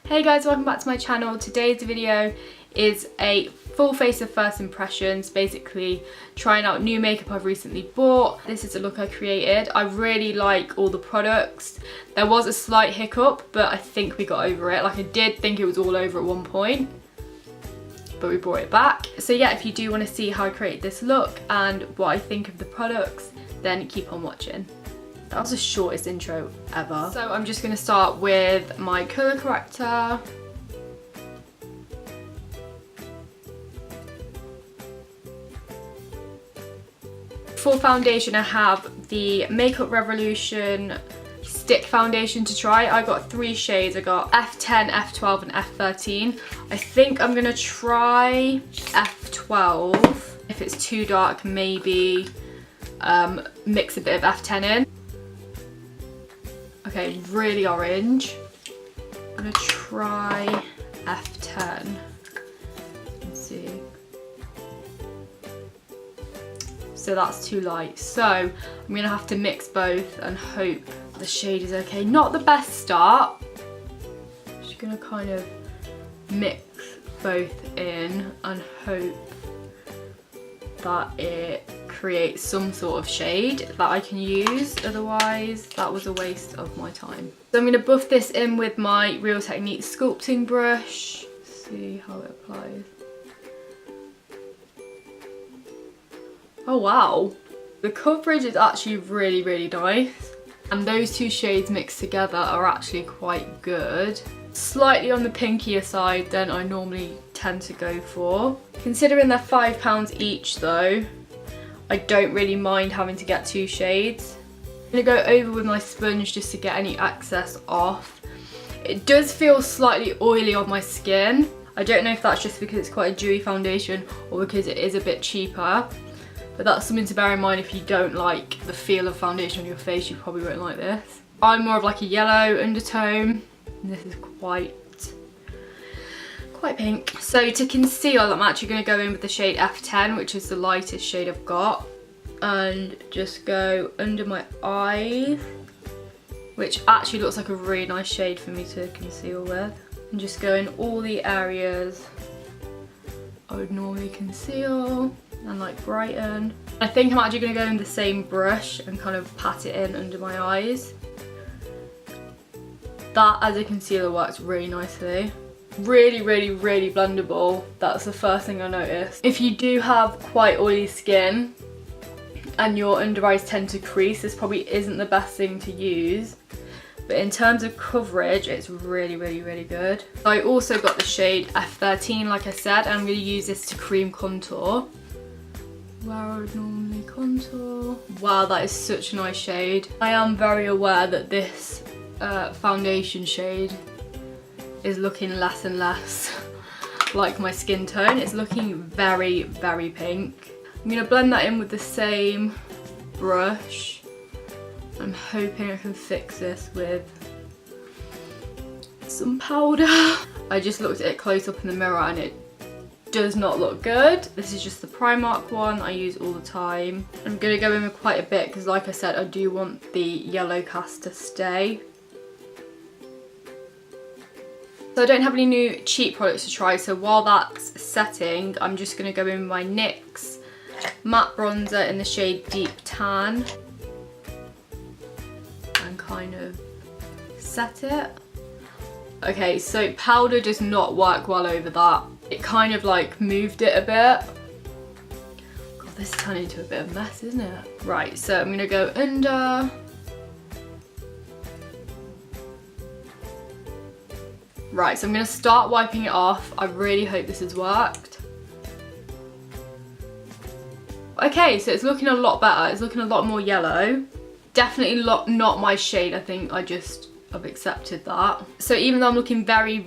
Hey guys, welcome back to my channel. Today's video is a full face of first impressions, basically trying out new makeup I've recently bought. This is a look I created. I really like all the products. There was a slight hiccup, but I think we got over it. Like, I did think it was all over at one point, but we brought it back. So yeah, if you do want to see how I created this look and what I think of the products, then keep on watching. That was the shortest intro ever. So I'm just going to start with my colour corrector. For foundation, I have the Makeup Revolution stick foundation to try. I got 3 shades. I got F10, F12 and F13. I think I'm going to try F12. If it's too dark, maybe mix a bit of F10 in. Okay, really orange. I'm gonna try F10. Let's see. So that's too light. So I'm gonna have to mix both and hope the shade is okay. Not the best start. Just gonna kind of mix both in and hope that it create some sort of shade that I can use, otherwise that was a waste of my time. So I'm going to buff this in with my Real Technique sculpting brush. See how it applies. Oh wow, the coverage is actually really nice, and those two shades mixed together are actually quite good. Slightly on the pinkier side than I normally tend to go for. Considering they're £5 each though, I don't really mind having to get 2 shades. I'm gonna go over with my sponge just to get any excess off. It does feel slightly oily on my skin. I don't know if that's just because it's quite a dewy foundation or because it is a bit cheaper, but that's something to bear in mind. If you don't like the feel of foundation on your face, you probably won't like this. I'm more of like a yellow undertone, and this is quite pink. So to conceal, I'm actually going to go in with the shade F10, which is the lightest shade I've got, and just go under my eyes, which actually looks like a really nice shade for me to conceal with, and just go in all the areas I would normally conceal and like brighten. I think I'm actually going to go in the same brush and kind of pat it in under my eyes. That as a concealer works really nicely. Really blendable. That's the first thing I noticed. If you do have quite oily skin and your under eyes tend to crease, this probably isn't the best thing to use, but in terms of coverage it's really good. I also got the shade F13, like I said, and I'm going to use this to cream contour where I would normally contour. Wow, that is such a nice shade. I am very aware that this foundation shade is looking less and less like my skin tone. It's looking very pink. I'm going to blend that in with the same brush. I'm hoping I can fix this with some powder. I just looked at it close up in the mirror and it does not look good. This is just the Primark one I use all the time. I'm going to go in with quite a bit because, like I said, I do want the yellow cast to stay. So I don't have any new cheap products to try, so while that's setting, I'm just going to go in with my NYX matte bronzer in the shade Deep Tan and kind of set it. Okay, so powder does not work well over that. It kind of like moved it a bit. God, this is turning into a bit of a mess, isn't it? Right, so I'm going to go under. Right, so I'm going to start wiping it off. I really hope this has worked. Okay, so it's looking a lot better. It's looking a lot more yellow. Definitely not my shade. I think I've accepted that. So even though I'm looking very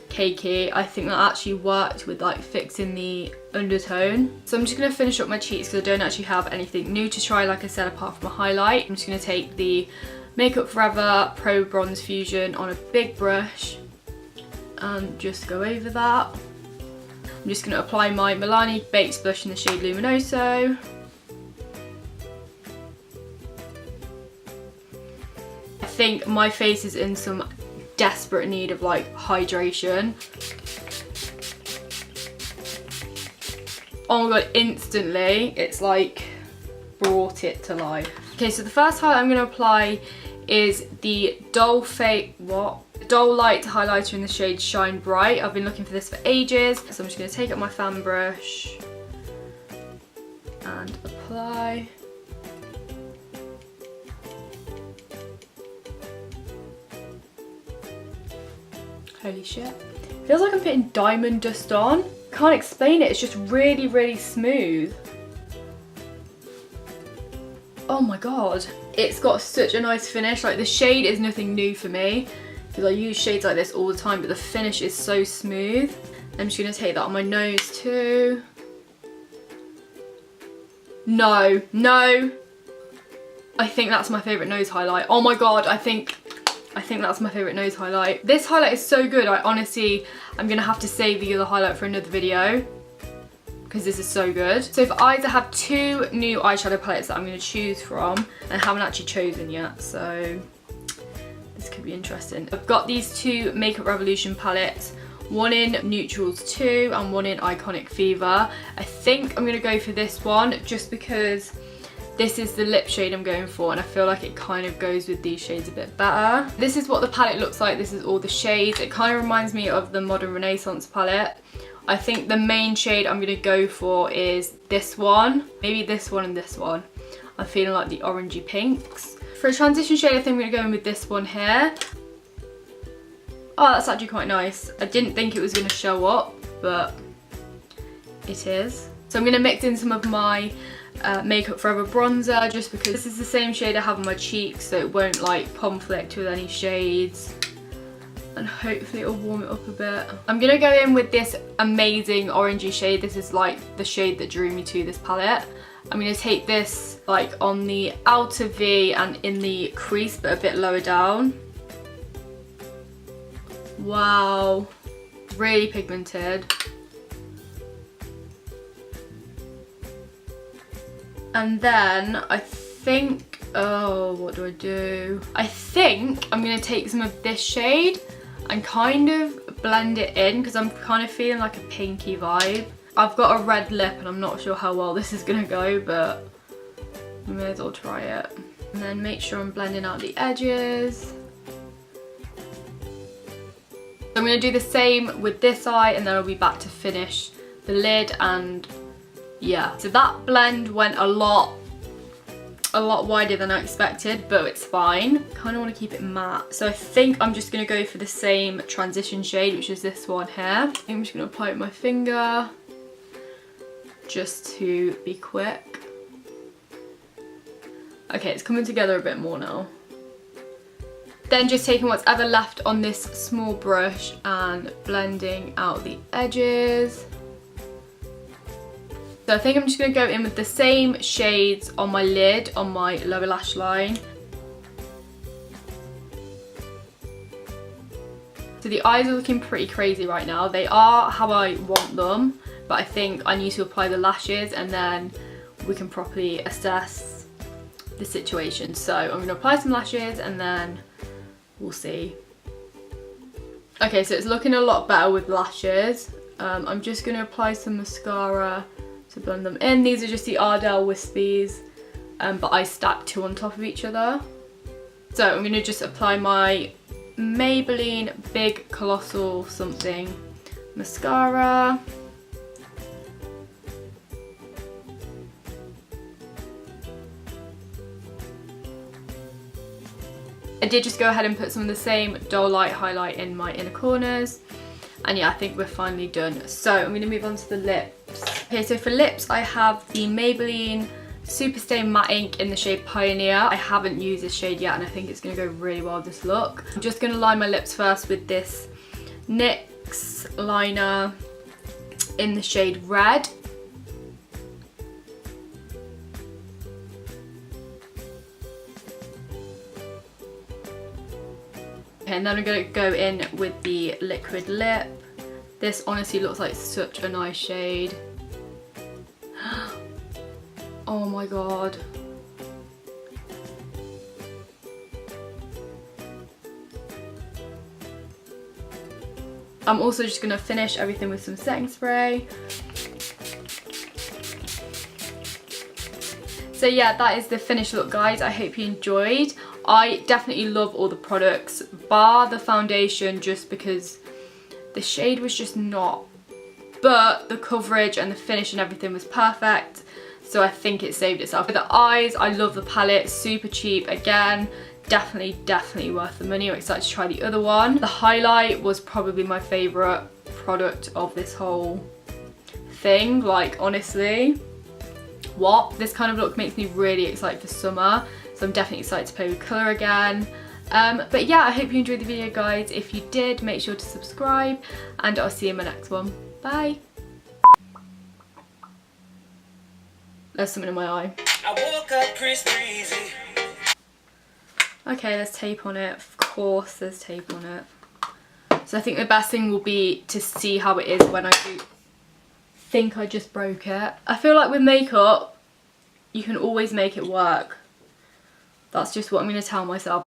cakey, I think that actually worked with like fixing the undertone. So I'm just going to finish up my cheeks because I don't actually have anything new to try, like I said, apart from a highlight. I'm just going to take the Makeup Forever Pro Bronze Fusion on a big brush and just go over that. I'm just going to apply my Milani Baked Blush in the shade Luminoso. think my face is in some desperate need of like hydration. Oh my god, instantly it's like brought it to life. Okay, so the first highlight I'm going to apply is the Dull Light highlighter in the shade Shine Bright. I've been looking for this for ages, so I'm just going to take up my fan brush and apply. Holy shit. Feels like I'm putting diamond dust on. Can't explain it, it's just really, really smooth. Oh my god. It's got such a nice finish. Like, the shade is nothing new for me because I use shades like this all the time, but the finish is so smooth. I'm just going to take that on my nose too. No, no. I think that's my favourite nose highlight. Oh my god, I think that's my favourite nose highlight. This highlight is so good. I'm going to have to save the other highlight for another video because this is so good. So for eyes, I have 2 new eyeshadow palettes that I'm going to choose from, and I haven't actually chosen yet, so this could be interesting. I've got these 2 Makeup Revolution palettes, one in Neutrals 2 and one in Iconic Fever. I think I'm going to go for this one just because this is the lip shade I'm going for, and I feel like it kind of goes with these shades a bit better. This is what the palette looks like. This is all the shades. It kind of reminds me of the Modern Renaissance palette. I think the main shade I'm going to go for is this one. Maybe this one and this one. I'm feeling like the orangey pinks. For a transition shade, I think I'm going to go in with this one here. Oh, that's actually quite nice. I didn't think it was going to show up, but it is. So I'm going to mix in some of my Makeup Forever bronzer, just because this is the same shade I have on my cheeks, so it won't like conflict with any shades, and hopefully it'll warm it up a bit. I'm gonna go in with this amazing orangey shade. This is like the shade that drew me to this palette. I'm gonna take this like on the outer V and in the crease, but a bit lower down. Wow, really pigmented. And then I think, oh, what do? I think I'm going to take some of this shade and kind of blend it in because I'm kind of feeling like a pinky vibe. I've got a red lip and I'm not sure how well this is going to go, but I may as well try it. And then make sure I'm blending out the edges. I'm going to do the same with this eye, and then I'll be back to finish the lid. And yeah, so that blend went a lot wider than I expected, but it's fine. Kind of want to keep it matte, so I think I'm just going to go for the same transition shade, which is this one here. I think I'm just going to apply it with my finger just to be quick. Okay, it's coming together a bit more now. Then just taking what's ever left on this small brush and blending out the edges. So I think I'm just going to go in with the same shades on my lid, on my lower lash line. So the eyes are looking pretty crazy right now. They are how I want them, but I think I need to apply the lashes and then we can properly assess the situation. So I'm going to apply some lashes and then we'll see. Okay, so it's looking a lot better with lashes. I'm just going to apply some mascara to blend them in. These are just the Ardell Wispies, but I stacked 2 on top of each other. So I'm going to just apply my Maybelline Big Colossal something mascara. I did just go ahead and put some of the same Dull Light highlight in my inner corners. And yeah, I think we're finally done. So I'm going to move on to the lips. Okay, so for lips I have the Maybelline Superstay Matte Ink in the shade Pioneer. I haven't used this shade yet and I think it's going to go really well with this look. I'm just going to line my lips first with this NYX liner in the shade Red. And then I'm going to go in with the liquid lip. This honestly looks like such a nice shade. Oh my god. I'm also just going to finish everything with some setting spray. So yeah, that is the finished look, guys. I hope you enjoyed. I definitely love all the products, bar the foundation, just because the shade was just not, but the coverage and the finish and everything was perfect. So I think it saved itself. For the eyes, I love the palette, super cheap. Again, definitely worth the money. I'm excited to try the other one. The highlight was probably my favourite product of this whole thing. Like, honestly, what? This kind of look makes me really excited for summer. So I'm definitely excited to play with colour again. But yeah, I hope you enjoyed the video, guys. If you did, make sure to subscribe, and I'll see you in my next one. Bye. There's something in my eye. I woke up Chris Breezy. Okay, there's tape on it. Of course there's tape on it. So I think the best thing will be to see how it is when I do think I just broke it. I feel like with makeup, you can always make it work. That's just what I'm going to tell myself.